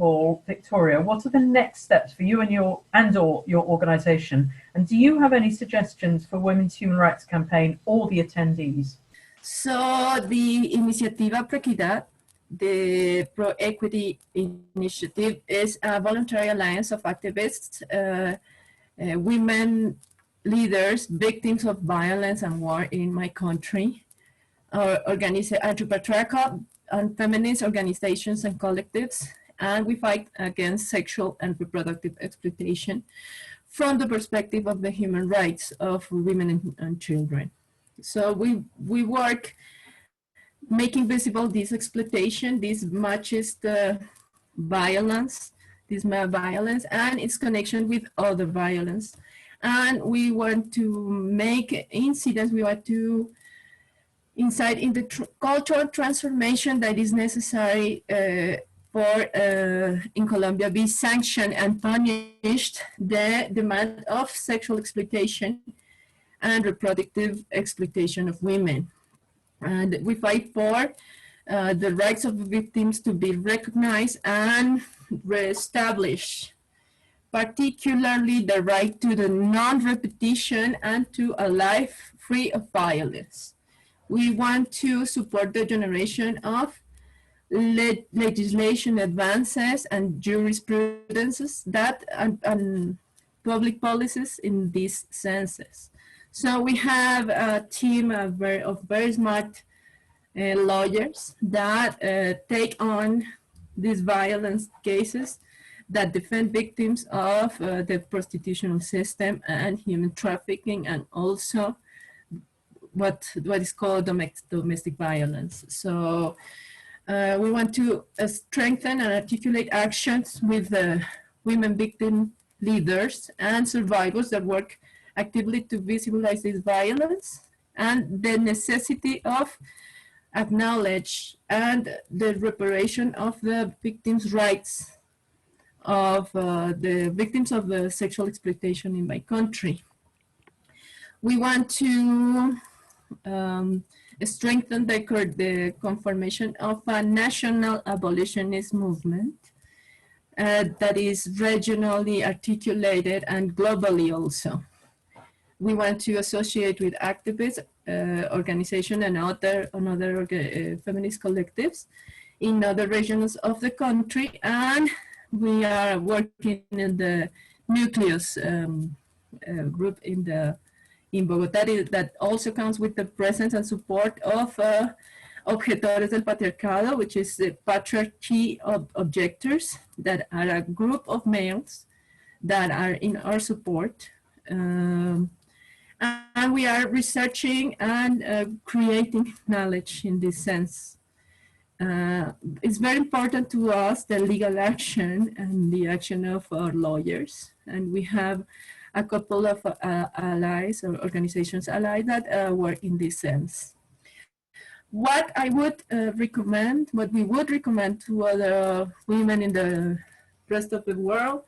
all, Victoria, what are the next steps for you and or your organisation? And do you have any suggestions for Women's Human Rights Campaign or the attendees? So the Iniciativa Proequidad, the Pro-Equity Initiative, is a voluntary alliance of activists, women leaders, victims of violence and war in my country, anti-patriarchal and feminist organizations and collectives, and we fight against sexual and reproductive exploitation from the perspective of the human rights of women and children. So we work making visible this exploitation, this machist violence, this male violence, and its connection with other violence. And we want to make incidents, we want to incite in the cultural transformation that is necessary for, in Colombia, be sanctioned and punished the demand of sexual exploitation and reproductive exploitation of women. And we fight for the rights of victims to be recognized and reestablished, particularly the right to the non-repetition and to a life free of violence. We want to support the generation of legislation advances and jurisprudences that and public policies in these senses. So we have a team of very smart lawyers that take on these violence cases, that defend victims of the prostitutional system and human trafficking, and also what is called domestic violence. So we want to strengthen and articulate actions with the women victim leaders and survivors that work actively to visualize this violence, and the necessity of acknowledge and the reparation of the victims' rights of the victims of the sexual exploitation in my country. We want to strengthen the confirmation of a national abolitionist movement that is regionally articulated and globally also. We want to associate with activists, organizations, and other feminist collectives in other regions of the country, and we are working in the nucleus group in Bogotá that also comes with the presence and support of Objetores del Patriarcado, which is the patriarchy of objectors, that are a group of males that are in our support. And we are researching and creating knowledge in this sense. It's very important to us, the legal action and the action of our lawyers. And we have a couple of allies or organizations allied that work in this sense. What I would recommend, what we would recommend to other women in the rest of the world,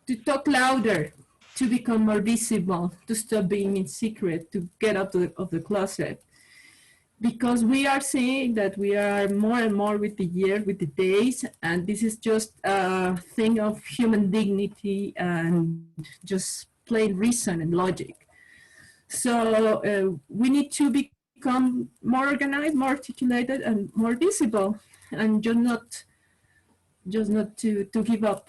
to talk louder, to become more visible, to stop being in secret, to get out of the closet. Because we are seeing that we are more and more with the year, with the days, and this is just a thing of human dignity and just plain reason and logic. So we need to become more organized, more articulated, and more visible, and just not to give up.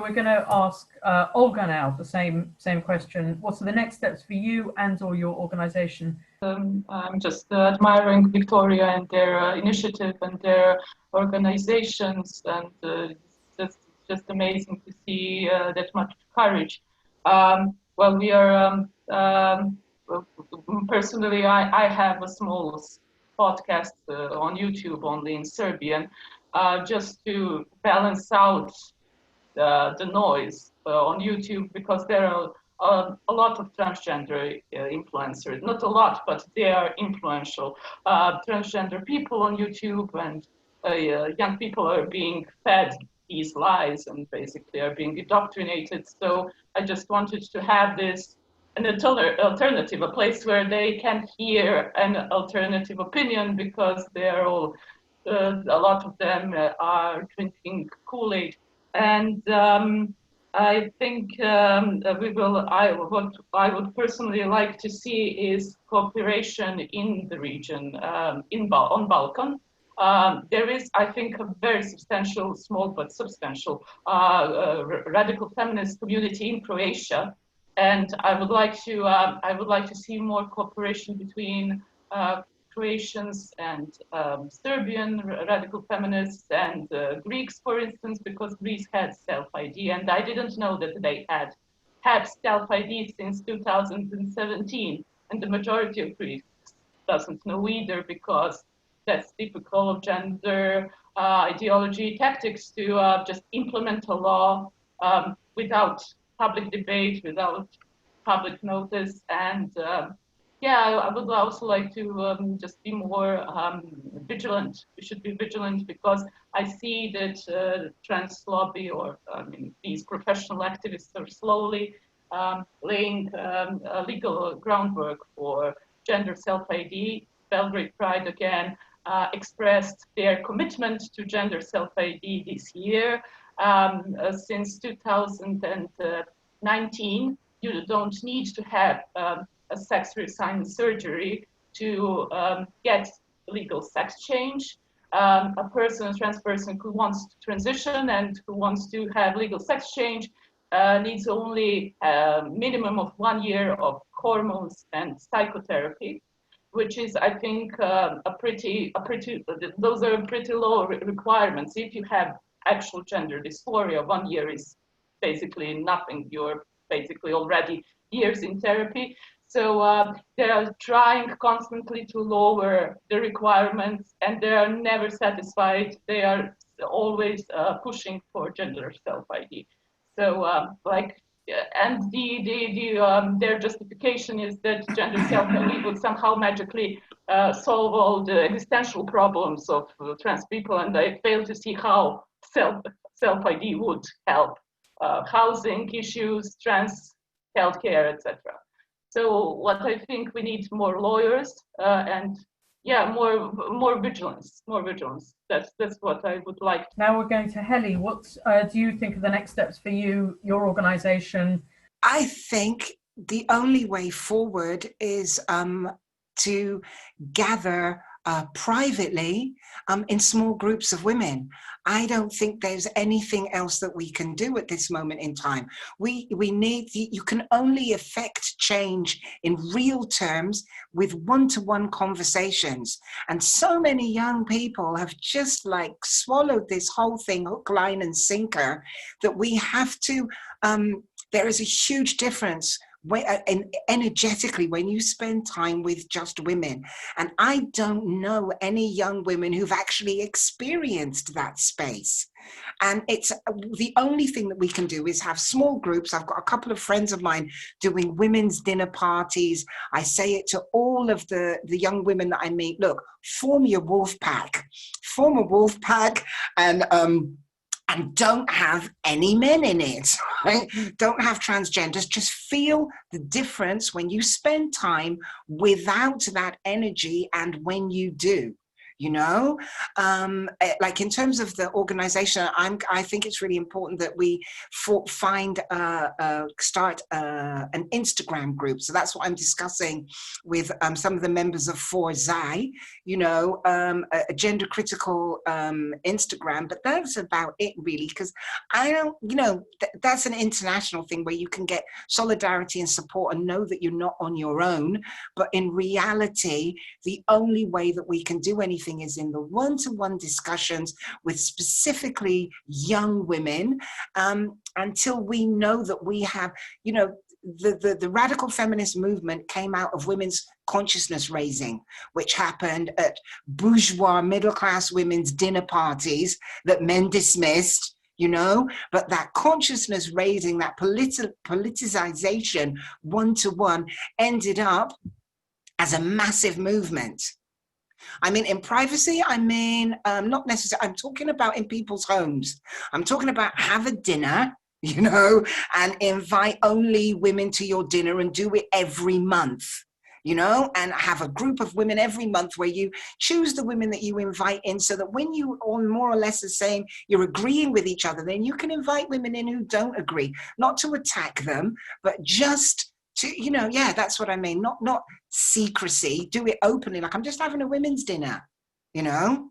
We're going to ask Olga now the same question. What are the next steps for you and or your organization? I'm just admiring Victoria and their initiative and their organizations, and it's just amazing to see that much courage. Well, we are, personally, I have a small podcast on YouTube only in Serbian, just to balance out the noise on YouTube, because there are a lot of transgender influencers, not a lot, but they are influential transgender people on YouTube, and young people are being fed these lies and basically are being indoctrinated. So I just wanted to have this an alternative, a place where they can hear an alternative opinion, because they're all a lot of them are drinking Kool-Aid And I think what I would personally like to see is cooperation in the region, on Balkan. There is, I think, a very substantial, small but substantial radical feminist community in Croatia, and I would like to see more cooperation between Croatians and Serbian radical feminists and Greeks, for instance, because Greece had self-ID, and I didn't know that they had self-ID since 2017, and the majority of Greeks doesn't know either, because that's typical of gender ideology tactics to just implement a law without public debate, without public notice, and yeah, I would also like to just be more vigilant. We should be vigilant, because I see that trans lobby, or these professional activists, are slowly laying legal groundwork for gender self-ID. Belgrade Pride again expressed their commitment to gender self-ID this year. Since 2019, you don't need to have a sex reassignment surgery to get legal sex change. A trans person who wants to transition and who wants to have legal sex change needs only a minimum of 1 year of hormones and psychotherapy, which is, I think, those are pretty low requirements. If you have actual gender dysphoria, 1 year is basically nothing. You're basically already years in therapy. So they are trying constantly to lower the requirements, and they are never satisfied. They are always pushing for gender self-ID. So and their justification is that gender self-ID would somehow magically solve all the existential problems of trans people, and I fail to see how self-ID would help housing issues, trans healthcare, etc. So what I think we need more lawyers and yeah, more vigilance. That's what I would like. Now we're going to Heli. What do you think are the next steps for you, your organisation? I think the only way forward is to gather privately in small groups of women. I don't think there's anything else that we can do at this moment in time. We need, you can only affect change in real terms with one-to-one conversations. And so many young people have just like swallowed this whole thing hook, line and sinker, that we have to, there is a huge difference energetically when you spend time with just women. And I don't know any young women who've actually experienced that space. And it's the only thing that we can do is have small groups. I've got a couple of friends of mine doing women's dinner parties. I say it to all of the young women that I meet, look, form your wolf pack, and don't have any men in it, right? Don't have transgenders. Just feel the difference when you spend time without that energy and when you do. You know, like in terms of the organization, I think it's really important that we start an Instagram group. So that's what I'm discussing with some of the members of 4ZI, you know, a gender critical Instagram, but that's about it really, because I don't, you know, that's an international thing where you can get solidarity and support and know that you're not on your own. But in reality, the only way that we can do anything is in the one-to-one discussions with specifically young women, until we know that we have, you know, the radical feminist movement came out of women's consciousness raising, which happened at bourgeois middle-class women's dinner parties that men dismissed, you know, but that consciousness raising, that politicization one-to-one ended up as a massive movement. I mean, in privacy, I mean, not necessarily, I'm talking about in people's homes. I'm talking about have a dinner, you know, and invite only women to your dinner and do it every month. you know, and have a group of women every month where you choose the women that you invite in, so that when you all more or less are saying you're agreeing with each other, then you can invite women in who don't agree, not to attack them, but just to, you know, yeah, that's what I mean. Not secrecy, do it openly. Like, I'm just having a women's dinner, you know?